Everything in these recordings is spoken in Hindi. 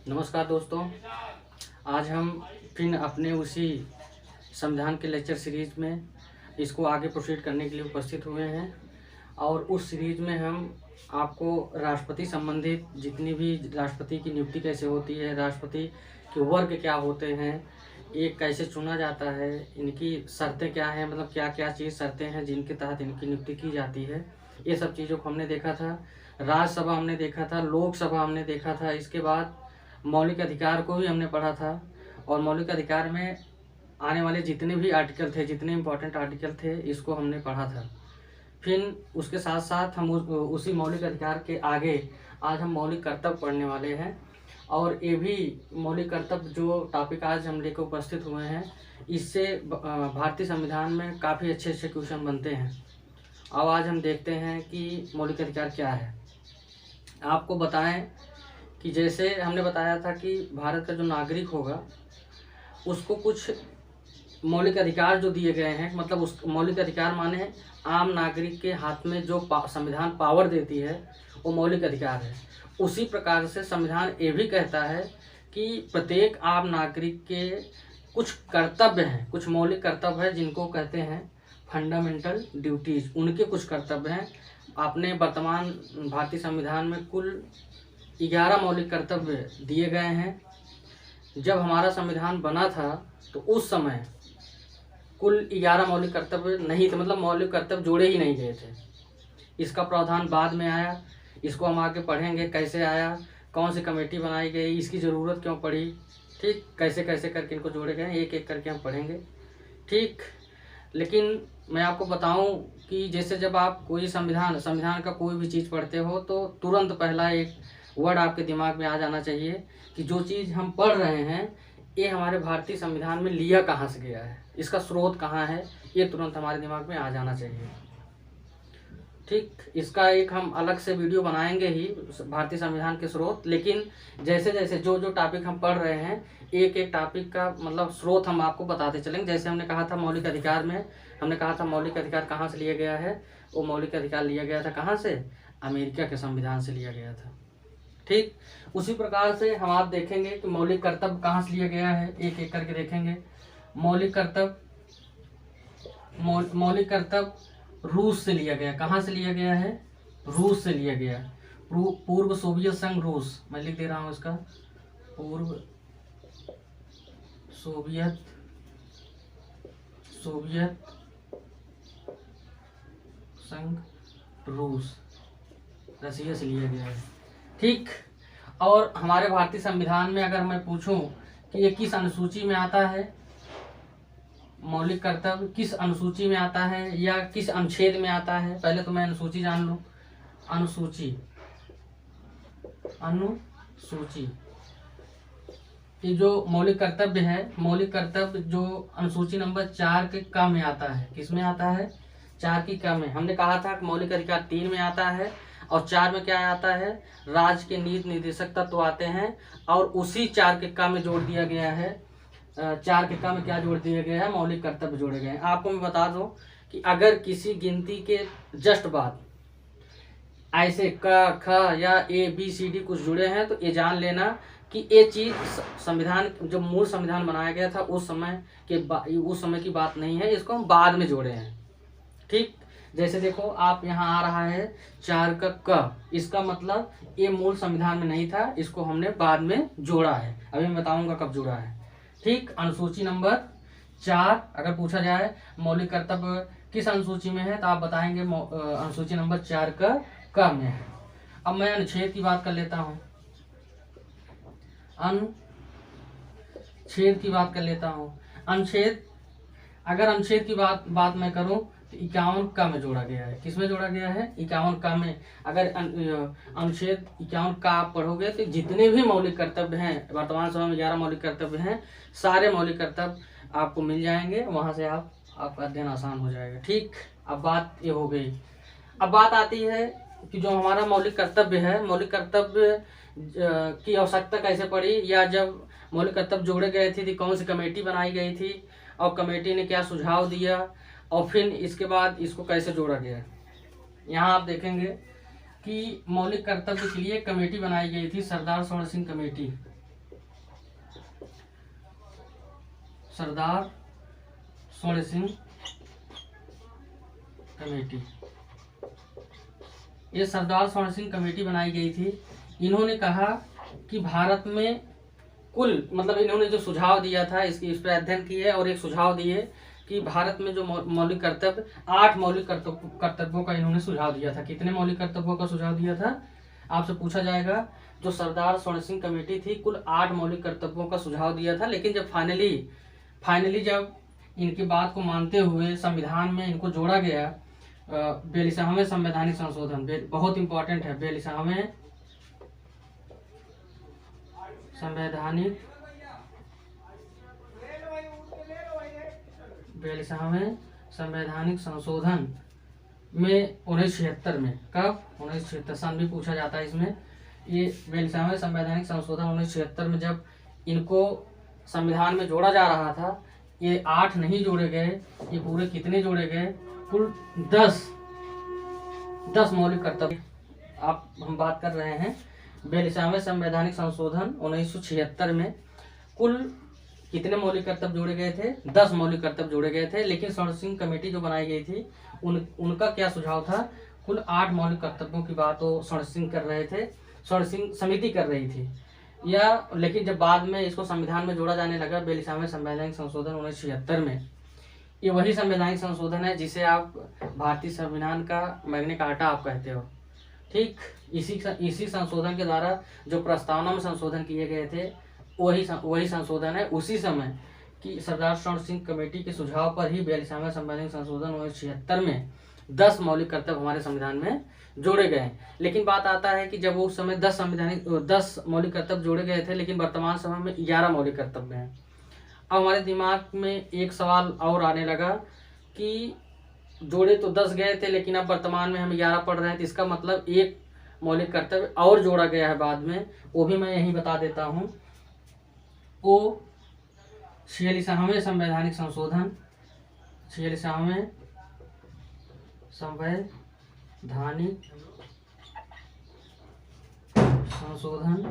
नमस्कार दोस्तों, आज हम फिर अपने उसी संविधान के लेक्चर सीरीज में इसको आगे प्रोसीड करने के लिए उपस्थित हुए हैं। और उस सीरीज में हम आपको राष्ट्रपति संबंधित जितनी भी राष्ट्रपति की नियुक्ति कैसे होती है, राष्ट्रपति के वर्ग क्या होते हैं, एक कैसे चुना जाता है, इनकी शर्तें क्या हैं, मतलब क्या क्या चीज़ शर्तें हैं जिनके तहत इनकी नियुक्ति की जाती है, ये सब चीज़ों को हमने देखा था। राज्यसभा हमने देखा था, लोकसभा हमने देखा था, इसके बाद मौलिक अधिकार को भी हमने पढ़ा था। और मौलिक अधिकार में आने वाले जितने भी आर्टिकल थे, जितने इम्पोर्टेंट आर्टिकल थे, इसको हमने पढ़ा था। फिर उसके साथ साथ हम उसी मौलिक अधिकार के आगे आज हम मौलिक कर्तव्य पढ़ने वाले हैं। और ये भी मौलिक कर्तव्य जो टॉपिक आज हम लेकर उपस्थित हुए हैं, इससे भारतीय संविधान में काफ़ी अच्छे अच्छे क्वेश्चन बनते हैं। अब आज हम देखते हैं कि मौलिक अधिकार क्या है। आपको बताएं कि जैसे हमने बताया था कि भारत का जो नागरिक होगा उसको कुछ मौलिक अधिकार जो दिए गए हैं, मतलब उस मौलिक अधिकार माने आम नागरिक के हाथ में जो संविधान पावर देती है वो मौलिक अधिकार है। उसी प्रकार से संविधान ये भी कहता है कि प्रत्येक आम नागरिक के कुछ कर्तव्य हैं, कुछ मौलिक कर्तव्य हैं जिनको कहते हैं फंडामेंटल ड्यूटीज़। उनके कुछ कर्तव्य हैं। अपने वर्तमान भारतीय संविधान में कुल 11 मौलिक कर्तव्य दिए गए हैं। जब हमारा संविधान बना था तो उस समय कुल 11 मौलिक कर्तव्य नहीं थे, मतलब मौलिक कर्तव्य जोड़े ही नहीं गए थे। इसका प्रावधान बाद में आया, इसको हम आगे पढ़ेंगे कैसे आया, कौन सी कमेटी बनाई गई, इसकी ज़रूरत क्यों पड़ी, ठीक, कैसे कैसे करके इनको जोड़े गए, एक एक करके हम पढ़ेंगे, ठीक। लेकिन मैं आपको बताऊं कि जैसे जब आप कोई संविधान का कोई भी चीज़ पढ़ते हो तो तुरंत पहला एक वर्ड आपके दिमाग में आ जाना चाहिए कि जो चीज़ हम पढ़ रहे हैं ये हमारे भारतीय संविधान में लिया कहाँ से गया है, इसका स्रोत कहाँ है, ये तुरंत हमारे दिमाग में आ जाना चाहिए, ठीक। इसका एक हम अलग से वीडियो बनाएंगे ही, भारतीय संविधान के स्रोत। लेकिन जैसे जैसे जो जो टॉपिक हम पढ़ रहे हैं, एक एक टॉपिक का मतलब स्रोत हम आपको बताते चलेंगे। जैसे हमने कहा था मौलिक अधिकार में, हमने कहा था मौलिक अधिकार कहाँ से लिया गया है, वो मौलिक अधिकार लिया गया था कहाँ से, अमेरिका के संविधान से लिया गया था, ठीक। उसी प्रकार से हम आप देखेंगे कि मौलिक कर्तव्य कहाँ से लिया गया है, एक एक करके देखेंगे। मौलिक कर्तव्य रूस से लिया गया। कहाँ से लिया गया है, रूस से लिया गया। पूर्व सोवियत संघ रूस, मैं लिख दे रहा हूँ इसका, पूर्व सोवियत संघ रूस, रसिया से लिया गया है, ठीक। और हमारे भारतीय संविधान में अगर मैं पूछूं कि ये किस अनुसूची में आता है, मौलिक कर्तव्य किस अनुसूची में आता है या किस अनुच्छेद में आता है, पहले तो मैं अनुसूची जान लूं। अनुसूची ये जो मौलिक कर्तव्य है, मौलिक कर्तव्य जो अनुसूची नंबर 4 के क में आता है, किस में आता है, 4 की क में। हमने कहा था कि मौलिक अधिकार 3 में आता है और 4 में क्या आता है, राज्य के नीति निर्देशक तत्व आते हैं। और उसी 4 के क में जोड़ दिया गया है, 4 के क में क्या जोड़ दिया गया है, मौलिक कर्तव्य जोड़े गए हैं। आपको मैं बता दूं कि अगर किसी गिनती के जस्ट बाद ऐसे क ख या ए बी सी डी कुछ जुड़े हैं तो ये जान लेना कि ये चीज़ संविधान, जो मूल संविधान बनाया गया था उस समय की बात नहीं है, इसको हम बाद में जोड़े हैं, ठीक। जैसे देखो आप यहाँ आ रहा है 4 का क, इसका मतलब ये मूल संविधान में नहीं था, इसको हमने बाद में जोड़ा है। अभी मैं बताऊंगा कब जोड़ा है, ठीक। अनुसूची नंबर 4 अगर पूछा जाए मौलिक कर्तव्य किस अनुसूची में है तो आप बताएंगे अनुसूची नंबर 4 का क में है। अब मैं अनुच्छेद की बात कर लेता हूँ, अनुच्छेद अगर अनुच्छेद की बात मैं करूं तो 51 क में जोड़ा गया है। किस में जोड़ा गया है, 51 क में। अगर अनुच्छेद 51 का आप पढ़ोगे तो जितने भी मौलिक कर्तव्य हैं, वर्तमान समय में 11 मौलिक कर्तव्य हैं, सारे मौलिक कर्तव्य आपको मिल जाएंगे, वहां से आपका अध्ययन आसान हो जाएगा, ठीक। अब बात ये हो गई। अब बात आती है कि जो हमारा मौलिक कर्तव्य है, मौलिक कर्तव्य की आवश्यकता कैसे पड़ी, या जब मौलिक कर्तव्य जोड़े गए थे तो कौन सी कमेटी बनाई गई थी और कमेटी ने क्या सुझाव दिया, और फिर इसके बाद इसको कैसे जोड़ा गया। यहाँ आप देखेंगे कि मौलिक कर्तव्य के लिए कमेटी बनाई गई थी, सरदार स्वर्ण सिंह कमेटी। सरदार स्वर्ण सिंह कमेटी। ये सरदार स्वर्ण सिंह कमेटी बनाई गई थी। इन्होंने कहा कि भारत में कुल मतलब इन्होंने जो सुझाव दिया था इस पर अध्ययन किए और एक सुझाव दिए कि भारत में जो मौलिक कर्तव्य 8 मौलिक कर्तव्यों का इन्होंने सुझाव दिया था। कितने मौलिक कर्तव्यों का सुझाव दिया था आपसे पूछा जाएगा। जो सरदार स्वर्ण सिंह कमेटी थी कुल 8 मौलिक कर्तव्यों का सुझाव दिया था, लेकिन जब फाइनली जब इनकी बात को मानते हुए संविधान में इनको जोड़ा गया 42वें संवैधानिक संशोधन, बहुत इंपॉर्टेंट है 42वें संवैधानिक संशोधन में 1976 में, कब 1976 सन भी पूछा जाता है इसमें। ये 42वें संवैधानिक संशोधन 1976 में जब इनको संविधान में जोड़ा जा रहा था, ये 8 नहीं जोड़े गए, ये पूरे कितने जोड़े गए, कुल 10 मौलिक कर्तव्य आप हम बात कर रहे हैं। 42वें संवैधानिक संशोधन 1976 में कुल कितने मौलिक कर्तव्य जोड़े गए थे, 10 मौलिक कर्तव्य जोड़े गए थे। लेकिन स्वर्ण सिंह कमेटी जो बनाई गई थी उनका क्या सुझाव था, कुल 8 मौलिक कर्तव्यों की बात वो स्वर्ण सिंह कर रहे थे, स्वर्ण सिंह समिति कर रही थी या। लेकिन जब बाद में इसको संविधान में जोड़ा जाने लगा 42वें संवैधानिक संशोधन 1976 में, ये वही संवैधानिक संशोधन है जिसे आप भारतीय संविधान का मैग्ना कार्टा आप कहते हो। ठीक, इसी संशोधन के द्वारा जो प्रस्तावना में संशोधन किए गए थे वही संशोधन है। उसी समय कि सरदार स्वर्ण सिंह कमेटी के सुझाव पर ही 42वें संवैधानिक संशोधन 1976 में 10 मौलिक कर्तव्य हमारे संविधान में जोड़े गए। लेकिन बात आता है कि जब उस समय 10 मौलिक कर्तव्य जोड़े गए थे, लेकिन वर्तमान समय में 11 मौलिक कर्तव्य हैं। अब हमारे दिमाग में एक सवाल और आने लगा कि जोड़े तो 10 गए थे, लेकिन अब वर्तमान में हम 11 पढ़ रहे हैं, तो इसका मतलब एक मौलिक कर्तव्य और जोड़ा गया है बाद में, वो भी मैं यही बता देता हूँ। वो 46वें संवैधानिक संशोधन 46वें संवैधानिक संशोधन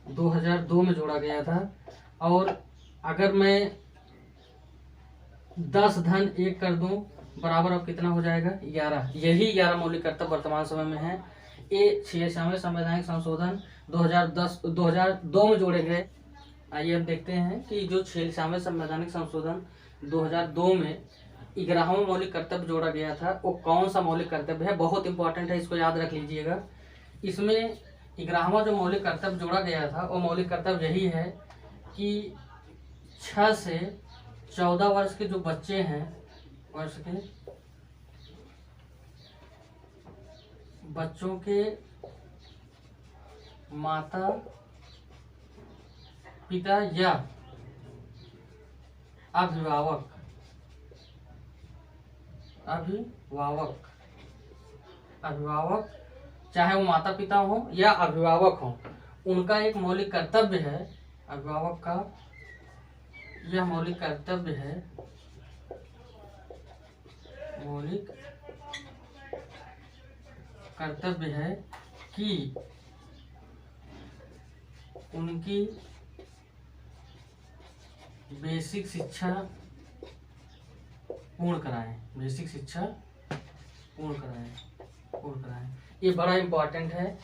2002 में जोड़ा गया था। और अगर मैं 10 धन 1 कर दूं बराबर अब कितना हो जाएगा, 11। यही 11 मौलिक कर्तव्य वर्तमान समय में है। ये 46वें संवैधानिक संशोधन 2002 में जोड़े गए। आइए अब देखते हैं कि जो 46वें संवैधानिक संशोधन 2002 में 11वां मौलिक कर्तव्य जोड़ा गया था वो कौन सा मौलिक कर्तव्य है। बहुत इंपॉर्टेंट है, इसको याद रख लीजिएगा। इसमें 11वां जो मौलिक कर्तव्य जोड़ा गया था वो मौलिक कर्तव्य यही है कि 6 से 14 वर्ष के जो बच्चे हैं, बच्चों के माता पिता या अभिभावक चाहे वो माता पिता हो या अभिभावक हो, उनका एक मौलिक कर्तव्य है, अभिभावक का यह मौलिक कर्तव्य है, कि उनकी बेसिक शिक्षा पूर्ण कराएं, ये बड़ा इम्पोर्टेंट है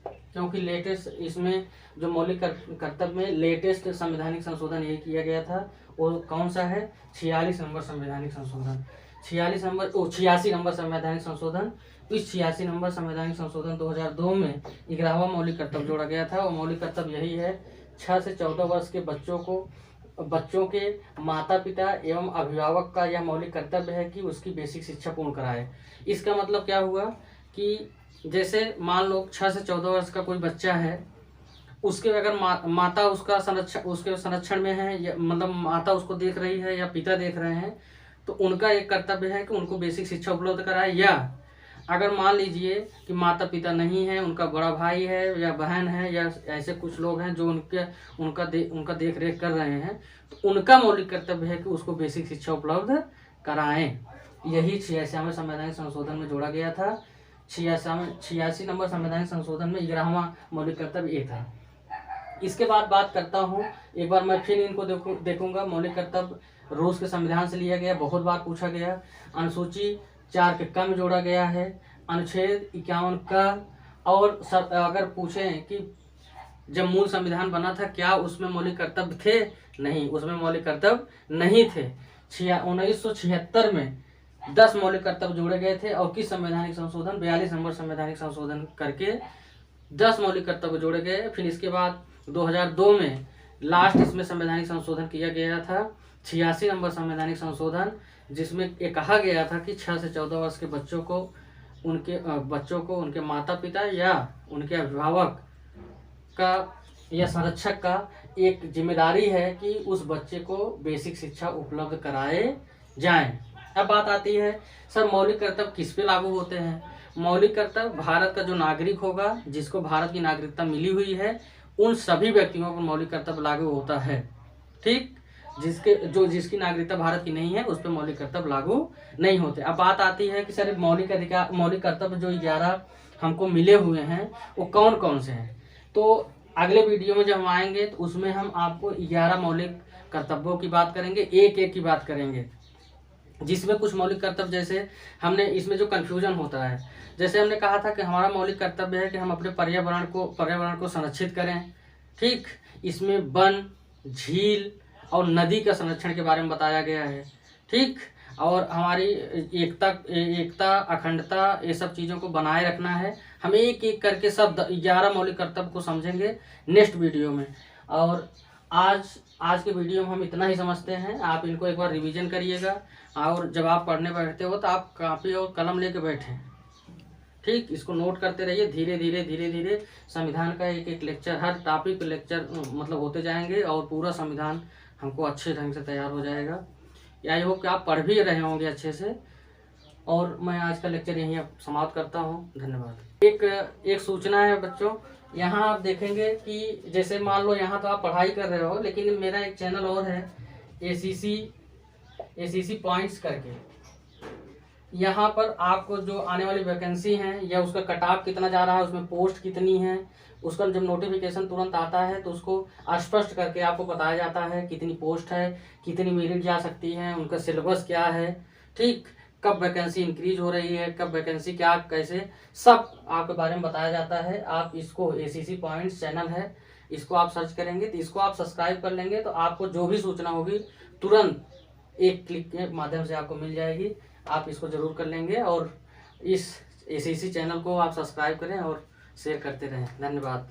क्योंकि लेटेस्ट इसमें जो मौलिक कर्तव्य में लेटेस्ट संवैधानिक संशोधन ये किया गया था वो कौन सा है, 86 नंबर संवैधानिक संशोधन, 86 नंबर संवैधानिक संशोधन। इस 86 नंबर संवैधानिक संशोधन 2002 में 11वां मौलिक कर्तव्य जोड़ा गया था। वो मौलिक कर्तव्य यही है, 6 से 14 वर्ष के बच्चों के माता पिता एवं अभिभावक का यह मौलिक कर्तव्य है कि उसकी बेसिक शिक्षा पूर्ण कराए। इसका मतलब क्या हुआ कि जैसे मान लो 6 से 14 वर्ष का कोई बच्चा है, उसके अगर माता उसके संरक्षण में है या मतलब माता उसको देख रही है या पिता देख रहे हैं, तो उनका एक कर्तव्य है कि उनको बेसिक शिक्षा उपलब्ध कराए। या अगर मान लीजिए कि माता पिता नहीं है, उनका बड़ा भाई है या बहन है या ऐसे कुछ लोग हैं जो उनका देख रेख कर रहे हैं, तो उनका मौलिक कर्तव्य है कि उसको बेसिक शिक्षा उपलब्ध कराएं। यही 86वें संवैधानिक संशोधन में जोड़ा गया था। 86 नंबर संवैधानिक संशोधन में 11वां मौलिक कर्तव्य ये था। इसके बाद बात करता हूँ, एक बार मैं फिर इनको देखूंगा। मौलिक कर्तव्य रूस के संविधान से लिया गया, बहुत बार पूछा गया। अनुसूची 4 के क में जोड़ा गया है, अनुच्छेद 51 का। और अगर पूछें कि जब मूल संविधान बना था क्या उसमें मौलिक कर्तव्य थे? नहीं, उसमें मौलिक कर्तव्य नहीं थे। 1976 में 10 मौलिक कर्तव्य जोड़े गए थे और किस संवैधानिक संशोधन 42 नंबर संवैधानिक संशोधन करके 10 मौलिक कर्तव्य जोड़े गए। फिर इसके बाद 2002 में लास्ट इसमें संवैधानिक संशोधन किया गया था, 86 नंबर संवैधानिक संशोधन, जिसमें ये कहा गया था कि 6 से 14 वर्ष के बच्चों को उनके माता पिता या उनके अभिभावक का या संरक्षक का एक जिम्मेदारी है कि उस बच्चे को बेसिक शिक्षा उपलब्ध कराए जाएं। अब बात आती है सर मौलिक कर्तव्य किस पे लागू होते हैं? मौलिक कर्तव्य भारत का जो नागरिक होगा, जिसको भारत की नागरिकता मिली हुई है, उन सभी व्यक्तियों पर मौलिक कर्तव्य लागू होता है। ठीक, जिसकी नागरिकता भारत की नहीं है उस पर मौलिक कर्तव्य लागू नहीं होते। अब बात आती है कि सर मौलिक कर्तव्य जो 11 हमको मिले हुए हैं वो कौन कौन से हैं? तो अगले वीडियो में जब हम आएंगे तो उसमें हम आपको 11 मौलिक कर्तव्यों की बात करेंगे, एक की बात करेंगे, जिसमें कुछ मौलिक कर्तव्य जैसे हमने इसमें जो कन्फ्यूजन होता है, जैसे हमने कहा था कि हमारा मौलिक कर्तव्य है कि हम अपने पर्यावरण को संरक्षित करें। ठीक, इसमें वन, झील और नदी का संरक्षण के बारे में बताया गया है। ठीक, और हमारी एकता अखंडता ये सब चीज़ों को बनाए रखना है। हम एक एक करके सब 11 मौलिक कर्तव्य को समझेंगे नेक्स्ट वीडियो में। और आज के वीडियो में हम इतना ही समझते हैं। आप इनको एक बार रिवीजन करिएगा और जब आप पढ़ने बैठते हो तो आप कॉपी और कलम लेके बैठें। ठीक, इसको नोट करते रहिए। धीरे धीरे संविधान का एक एक लेक्चर, हर टॉपिक पे लेक्चर मतलब होते जाएंगे और पूरा संविधान हमको अच्छे ढंग से तैयार हो जाएगा। आई होप कि आप पढ़ भी रहे होंगे अच्छे से। और मैं आज का लेक्चर यहीं समाप्त करता हूँ। धन्यवाद। एक सूचना है बच्चों, यहाँ आप देखेंगे कि जैसे मान लो यहाँ तो आप पढ़ाई कर रहे हो, लेकिन मेरा एक चैनल और है ACC पॉइंट्स करके। यहाँ पर आपको जो आने वाली वैकेंसी हैं या उसका कट ऑफ कितना जा रहा है, उसमें पोस्ट कितनी है, उसका जब नोटिफिकेशन तुरंत आता है तो उसको स्पष्ट करके आपको बताया जाता है कितनी पोस्ट है, कितनी मेरिट जा सकती है, उनका सिलेबस क्या है। ठीक, कब वैकेंसी इंक्रीज हो रही है, कब वैकेंसी क्या कैसे, सब आपके बारे में बताया जाता है। आप इसको ACC पॉइंट्स चैनल है, इसको आप सर्च करेंगे तो इसको आप सब्सक्राइब कर लेंगे तो आपको जो भी सूचना होगी तुरंत एक क्लिक के माध्यम से आपको मिल जाएगी। आप इसको ज़रूर कर लेंगे और इस ACC चैनल को आप सब्सक्राइब करें और शेयर करते रहें। धन्यवाद।